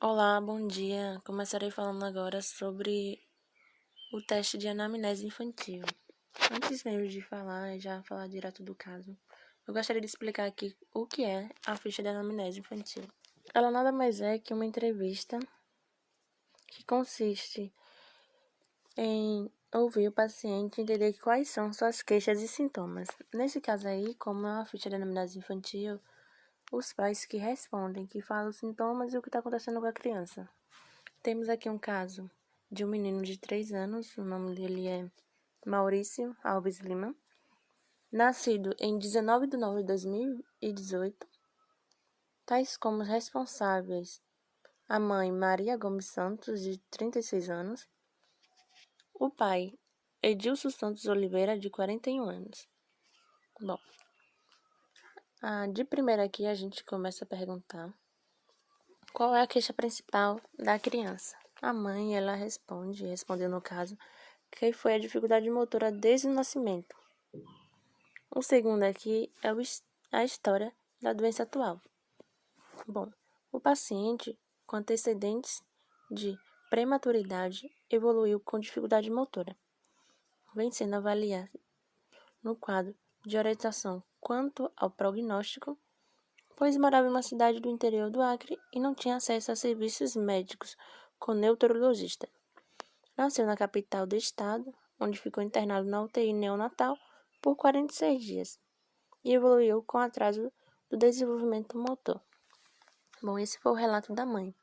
Olá, bom dia. Começarei falando agora sobre o teste de anamnese infantil. Antes mesmo de falar, já falar direto do caso, eu gostaria de explicar aqui o que é a ficha de anamnese infantil. Ela nada mais é que uma entrevista que consiste em ouvir o paciente e entender quais são suas queixas e sintomas. Nesse caso aí, como é uma ficha de anamnese infantil, os pais que respondem, que falam os sintomas e o que está acontecendo com a criança. Temos aqui um caso de um menino de 3 anos, o nome dele é Maurício Alves Lima, nascido em 19 de novembro de 2018, tais como responsáveis a mãe Maria Gomes Santos, de 36 anos, o pai Edilson Santos Oliveira, de 41 anos. Bom, de primeira aqui a gente começa a perguntar qual é a queixa principal da criança. A mãe, ela respondeu no caso, que foi a dificuldade motora desde o nascimento. O segundo aqui é a história da doença atual. Bom, o paciente com antecedentes de prematuridade evoluiu com dificuldade motora, vem sendo avaliado no quadro de orientação quanto ao prognóstico, pois morava em uma cidade do interior do Acre e não tinha acesso a serviços médicos com neurologista. Nasceu na capital do estado, onde ficou internado na UTI neonatal por 46 dias e evoluiu com atraso do desenvolvimento motor. Bom, esse foi o relato da mãe.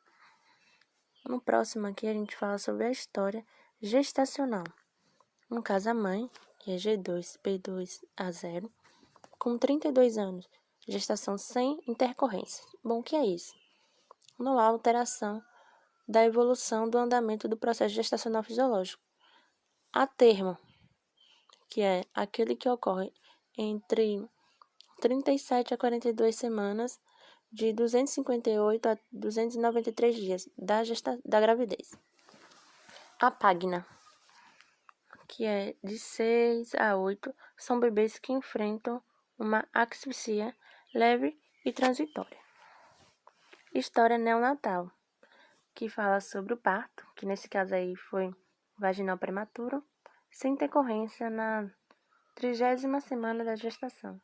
No próximo aqui a gente fala sobre a história gestacional. No caso, a mãe, que é G2P2A0, com 32 anos, gestação sem intercorrências. Bom, o que é isso? Não há alteração da evolução do andamento do processo gestacional fisiológico. A termo, que é aquele que ocorre entre 37 a 42 semanas, de 258 a 293 dias da gravidez. A Pagna, que é de 6 a 8, são bebês que enfrentam uma asfixia leve e transitória. História neonatal, que fala sobre o parto, que nesse caso aí foi vaginal prematuro, sem decorrência na 30ª semana da gestação.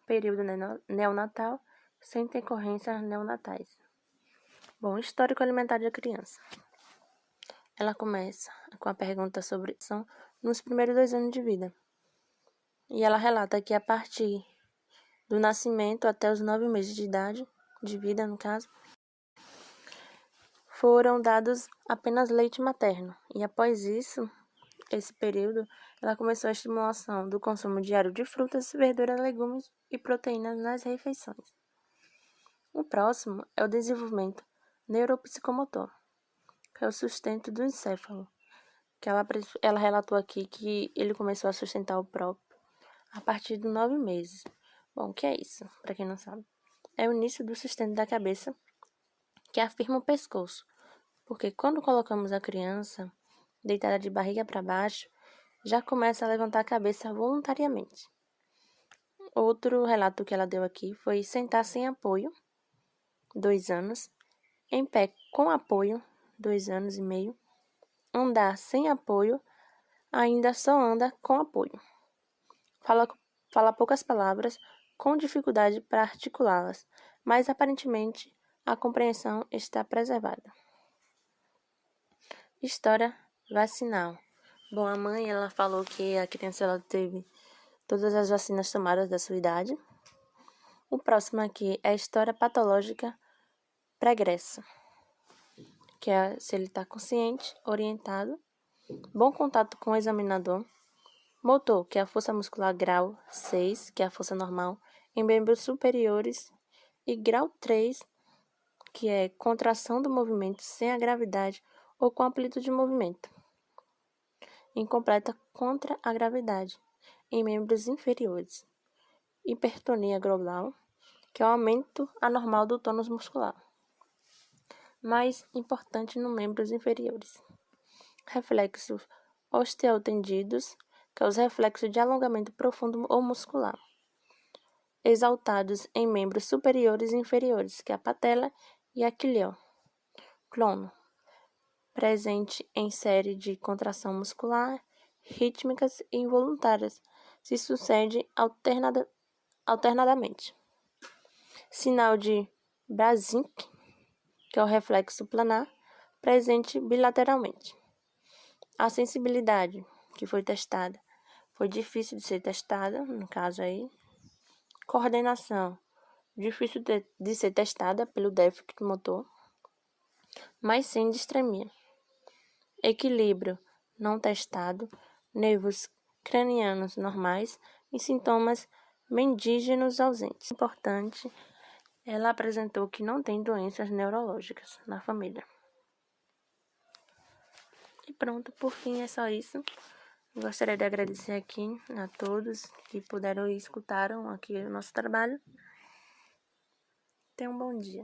Período neonatal, sem decorrências neonatais. Bom, histórico alimentar da criança. Ela começa com a pergunta sobre são nos primeiros 2 anos de vida. E ela relata que a partir do nascimento até os 9 meses de idade, de vida no caso, foram dados apenas leite materno. E após isso, esse período, ela começou a estimulação do consumo diário de frutas, verduras, legumes e proteínas nas refeições. O próximo é o desenvolvimento neuropsicomotor, que é o sustento do encéfalo, que ela relatou aqui que ele começou a sustentar o próprio a partir de 9 meses. Bom, o que é isso? Para quem não sabe, é o início do sustento da cabeça, que afirma o pescoço, porque quando colocamos a criança deitada de barriga para baixo, já começa a levantar a cabeça voluntariamente. Outro relato que ela deu aqui foi sentar sem apoio, 2 anos, em pé com apoio, 2 anos e meio, andar sem apoio, ainda só anda com apoio. Fala poucas palavras, com dificuldade para articulá-las, mas aparentemente a compreensão está preservada. História vacinal. Bom, a mãe ela falou que a criança ela teve todas as vacinas tomadas da sua idade. O próximo aqui é a história patológica pregressa, que é se ele está consciente, orientado, bom contato com o examinador, motor, que é a força muscular grau 6, que é a força normal, em membros superiores, e grau 3, que é contração do movimento sem a gravidade ou com amplitude de movimento, incompleta contra a gravidade, em membros inferiores. Hipertonia global, que é o aumento anormal do tônus muscular, mais importante nos membros inferiores. Reflexos osteotendidos, que é os reflexos de alongamento profundo ou muscular, exaltados em membros superiores e inferiores, que é a patela e a quilhão. clono, presente em série de contração muscular, rítmicas e involuntárias, se sucede alternadamente. Sinal de Brasink, que é o reflexo planar, presente bilateralmente. A sensibilidade, que foi testada, foi difícil de ser testada, no caso aí. Coordenação, difícil de ser testada pelo déficit motor, mas sem distremia. Equilíbrio, não testado, nervos cranianos normais e sintomas mendígenos ausentes. Importante, ela apresentou que não tem doenças neurológicas na família. E pronto, por fim é só isso. Gostaria de agradecer aqui a todos que puderam e escutaram aqui o nosso trabalho. Tenham um bom dia.